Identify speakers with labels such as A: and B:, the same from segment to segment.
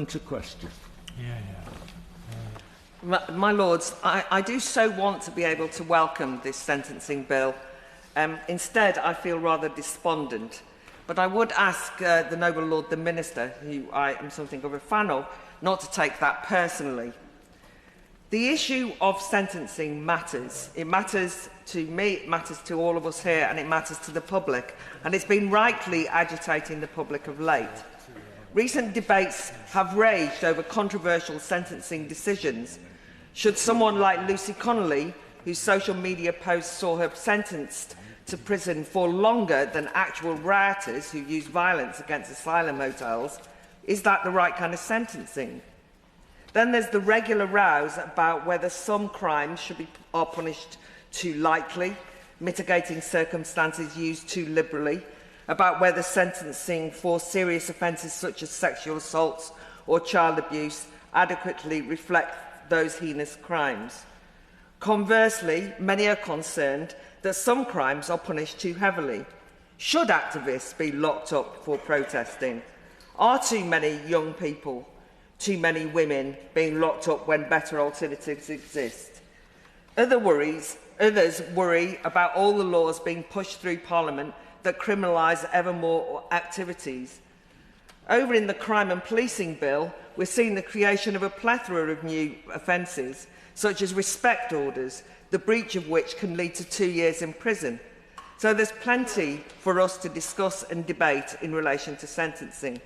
A: To question.
B: My Lords, I do so want to be able to welcome this sentencing bill. Instead, I feel rather despondent. But I would ask the Noble Lord the Minister, who I am something of a fan of, not to take that personally. The issue of sentencing matters. It matters to me, it matters to all of us here, and it matters to the public. And it's been rightly agitating the public of late. Recent debates have raged over controversial sentencing decisions. Should someone like Lucy Connolly, whose social media posts saw her sentenced to prison for longer than actual rioters who used violence against asylum hotels, is that the right kind of sentencing? Then there's the regular rows about whether some crimes are punished too lightly, mitigating circumstances used too liberally, about whether sentencing for serious offences such as sexual assaults or child abuse adequately reflect those heinous crimes. Conversely, many are concerned that some crimes are punished too heavily. Should activists be locked up for protesting? Are too many young people, too many women being locked up when better alternatives exist? Others worry about all the laws being pushed through Parliament that criminalise ever more activities. Over in the Crime and Policing Bill, we're seeing the creation of a plethora of new offences, such as respect orders, the breach of which can lead to 2 years in prison. So there's plenty for us to discuss and debate in relation to sentencing.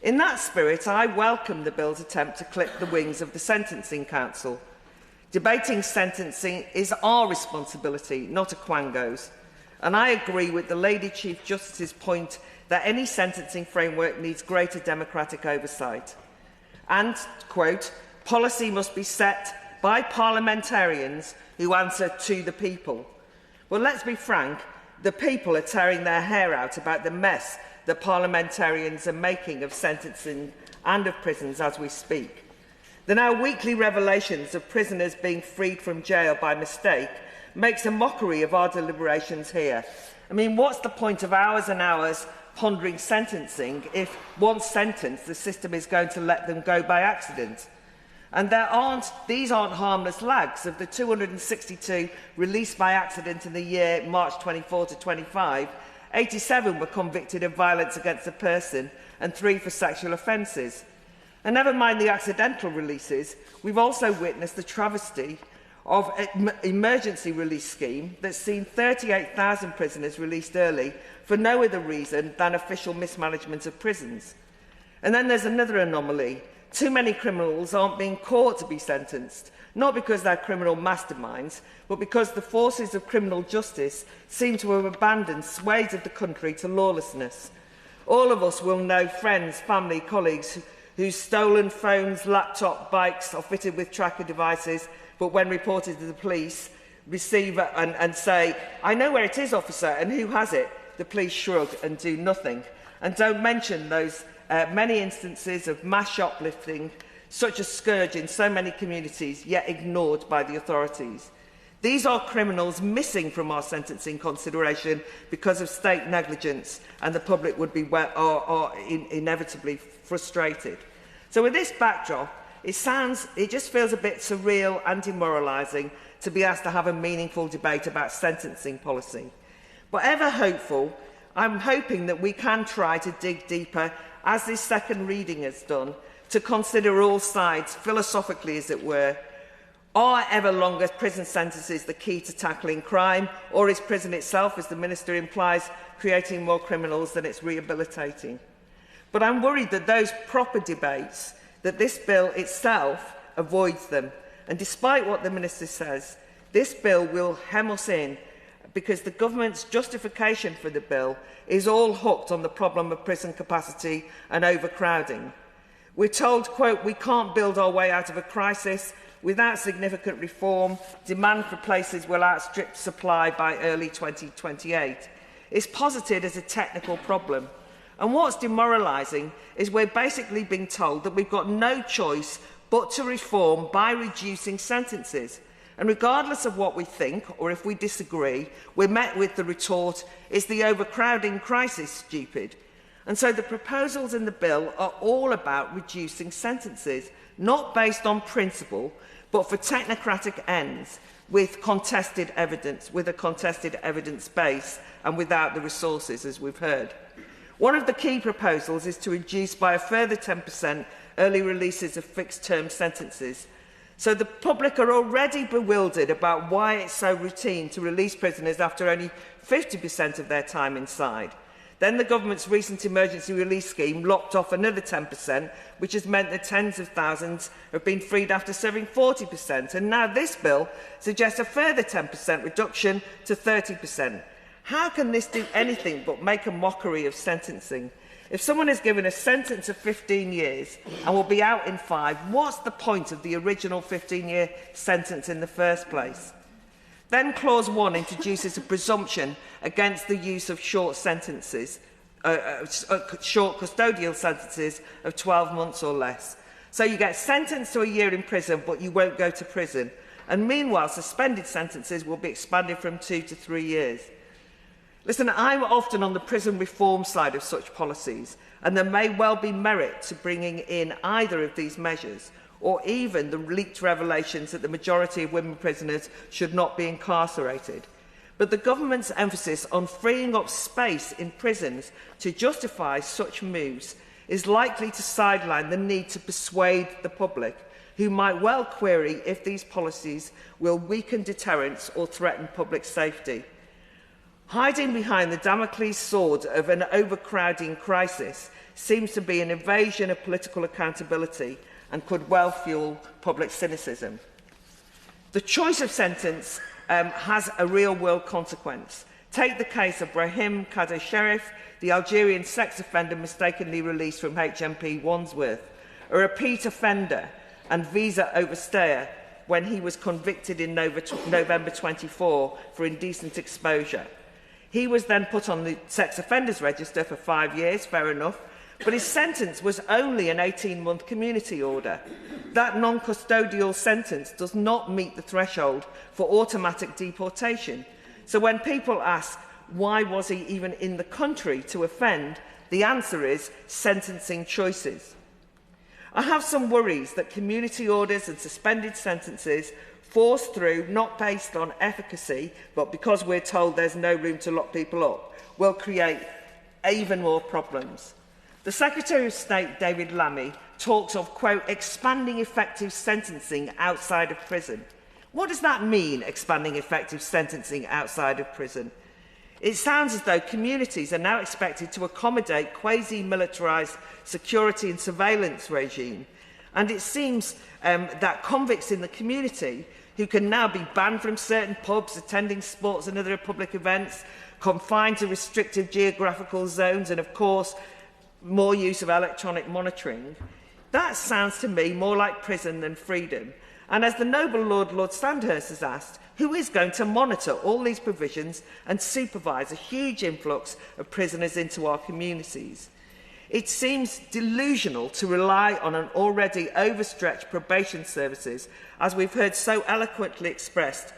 B: In that spirit, I welcome the bill's attempt to clip the wings of the Sentencing Council. Debating sentencing is our responsibility, not a Quango's. And I agree with the Lady Chief Justice's point that any sentencing framework needs greater democratic oversight. And, quote, policy must be set by parliamentarians who answer to the people. Well, let's be frank, the people are tearing their hair out about the mess that parliamentarians are making of sentencing and of prisons as we speak. The now weekly revelations of prisoners being freed from jail by mistake makes a mockery of our deliberations here. I mean, what's the point of hours and hours pondering sentencing if, once sentenced, the system is going to let them go by accident? And these aren't harmless lags. Of the 262 released by accident in the year March 24 to 25, 87 were convicted of violence against a person and 3 for sexual offences. And never mind the accidental releases, we've also witnessed the travesty of an emergency release scheme that's seen 38,000 prisoners released early for no other reason than official mismanagement of prisons. And then there's another anomaly. Too many criminals aren't being caught to be sentenced, not because they're criminal masterminds, but because the forces of criminal justice seem to have abandoned swathes of the country to lawlessness. All of us will know friends, family, colleagues whose stolen phones, laptop, bikes are fitted with tracker devices, but when reported to the police, receive and say, "I know where it is, officer, and who has it?" The police shrug and do nothing. And don't mention those many instances of mass shoplifting, such a scourge in so many communities, yet ignored by the authorities. These are criminals missing from our sentencing consideration because of state negligence, and the public would be inevitably frustrated. So with this backdrop, it just feels a bit surreal and demoralising to be asked to have a meaningful debate about sentencing policy. But ever hopeful, I'm hoping that we can try to dig deeper, as this second reading has done, to consider all sides, philosophically as it were. Are ever longer prison sentences the key to tackling crime, or is prison itself, as the Minister implies, creating more criminals than it's rehabilitating? But I'm worried that those proper debates, that this bill itself avoids them. And despite what the Minister says, this bill will hem us in, because the government's justification for the bill is all hooked on the problem of prison capacity and overcrowding. We're told, quote, "We can't build our way out of a crisis. Without significant reform, demand for places will outstrip supply by early 2028. It's posited as a technical problem. And what's demoralising is we're basically being told that we've got no choice but to reform by reducing sentences. And regardless of what we think, or if we disagree, we're met with the retort, "Is the overcrowding crisis stupid?" And so the proposals in the bill are all about reducing sentences, not based on principle, but for technocratic ends, with contested evidence, with a contested evidence base and without the resources, as we've heard. One of the key proposals is to reduce by a further 10% early releases of fixed-term sentences. So the public are already bewildered about why it's so routine to release prisoners after only 50% of their time inside. Then the government's recent emergency release scheme lopped off another 10%, which has meant that tens of thousands have been freed after serving 40%. And now this bill suggests a further 10% reduction to 30%. How can this do anything but make a mockery of sentencing? If someone is given a sentence of 15 years and will be out in 5, what's the point of the original 15-year sentence in the first place? Then Clause 1 introduces a presumption against the use of short sentences, short custodial sentences of 12 months or less. So you get sentenced to a year in prison, but you won't go to prison. And meanwhile, suspended sentences will be expanded from 2 to 3 years. Listen, I'm often on the prison reform side of such policies, and there may well be merit to bringing in either of these measures, or even the leaked revelations that the majority of women prisoners should not be incarcerated. But the government's emphasis on freeing up space in prisons to justify such moves is likely to sideline the need to persuade the public, who might well query if these policies will weaken deterrence or threaten public safety. Hiding behind the Damocles sword of an overcrowding crisis seems to be an evasion of political accountability and could well fuel public cynicism. The choice of sentence has a real-world consequence. Take the case of Brahim Kader Sherif, the Algerian sex offender mistakenly released from HMP Wandsworth, a repeat offender and visa overstayer when he was convicted in November 24 for indecent exposure. He was then put on the sex offenders register for 5 years, fair enough, but his sentence was only an 18-month community order. That non-custodial sentence does not meet the threshold for automatic deportation. So when people ask, why was he even in the country to offend, the answer is sentencing choices. I have some worries that community orders and suspended sentences forced through, not based on efficacy, but because we're told there's no room to lock people up, will create even more problems. The Secretary of State, David Lammy, talks of, quote, expanding effective sentencing outside of prison. What does that mean, expanding effective sentencing outside of prison? It sounds as though communities are now expected to accommodate quasi-militarised security and surveillance regime. And it seems that convicts in the community who can now be banned from certain pubs, attending sports and other public events, confined to restricted geographical zones, and of course, more use of electronic monitoring. That sounds to me more like prison than freedom. And as the noble Lord Sandhurst has asked, who is going to monitor all these provisions and supervise a huge influx of prisoners into our communities? It seems delusional to rely on an already overstretched probation services, as we've heard so eloquently expressed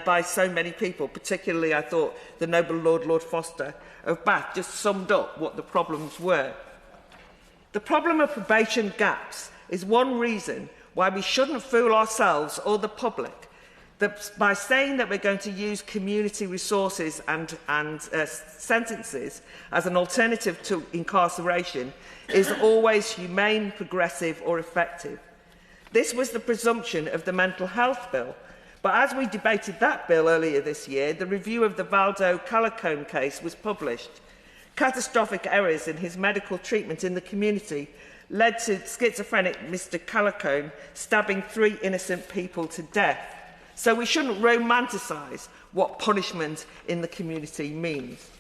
B: by so many people, particularly, I thought, the noble Lord Foster of Bath just summed up what the problems were. The problem of probation gaps is one reason why we shouldn't fool ourselves or the public that by saying that we're going to use community resources and sentences as an alternative to incarceration is always humane, progressive or effective. This was the presumption of the Mental Health Bill, but as we debated that bill earlier this year, the review of the Valdo Calacone case was published. Catastrophic errors in his medical treatment in the community led to schizophrenic Mr. Calacone stabbing 3 innocent people to death. So we shouldn't romanticise what punishment in the community means.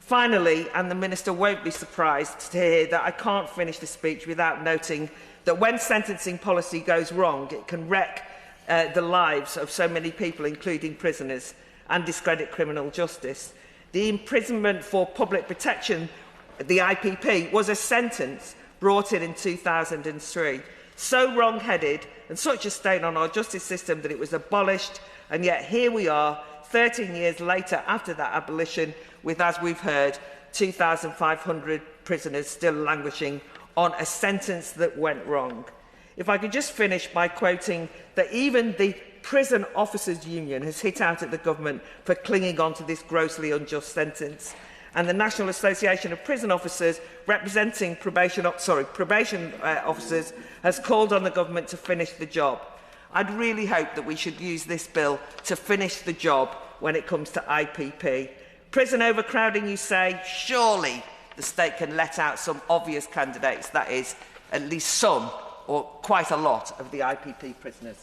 B: Finally, and the Minister won't be surprised to hear that I can't finish the speech without noting that when sentencing policy goes wrong, it can wreck the lives of so many people, including prisoners, and discredit criminal justice. The imprisonment for public protection, the IPP, was a sentence brought in 2003. So wrong-headed and such a stain on our justice system that it was abolished, and yet here we are 13 years later after that abolition with, as we've heard, 2,500 prisoners still languishing on a sentence that went wrong. If I could just finish by quoting that even the Prison Officers Union has hit out at the government for clinging on to this grossly unjust sentence. And the National Association of Prison Officers, representing probation officers, has called on the government to finish the job. I'd really hope that we should use this bill to finish the job when it comes to IPP. Prison overcrowding, you say? Surely the state can let out some obvious candidates, that is, at least some or quite a lot of the IPP prisoners.